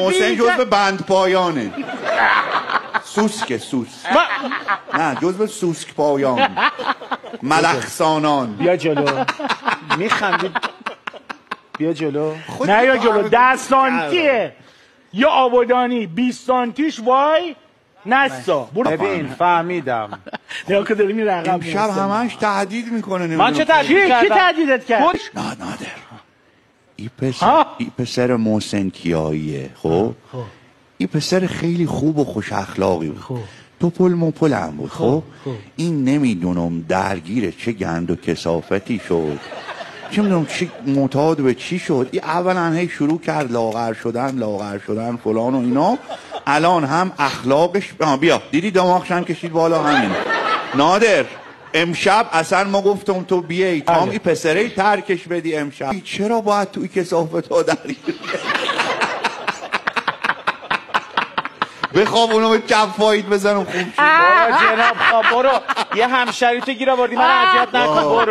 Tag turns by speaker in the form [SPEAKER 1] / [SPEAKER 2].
[SPEAKER 1] محسن جزو بند پایانه. سوسک نه جزو سوسک پایان، ملخسانان.
[SPEAKER 2] بیا جلو. میخندی بیا جلو. نه یا جلو. 10 سانتیه یا آبادانی 20 سانتیش وای نستا.
[SPEAKER 3] ببین فهمیدم.
[SPEAKER 2] یا که داری میره عقب.
[SPEAKER 1] امشب همش تهدید میکنه.
[SPEAKER 3] من چه تهدید
[SPEAKER 2] کی تهدیدت کرد؟
[SPEAKER 1] نه نادر، این پسر محسن کیاییه. خب این پسر خیلی خوب و خوش اخلاقی بود. توپل مپل هم بود. خب این نمیدونم درگیر چه گند و کثافتی شد، چه میدونم چه معتاد به چی شد. این اولا هی شروع کرد لاغر شدن فلان و اینا. الان هم اخلاقش بیا دیدی دماغش هم کشید بالا. همین نادر امشب اصلا ما گفتم تو بیای تام این پسره ترکش بدی. امشب چرا باید توی کثافت ها درگیر بخواب اونو به کفایت بزنم خوب شد.
[SPEAKER 3] برو جناب برو یه همشریتو گیر آوردی من اذیت نکن. برو.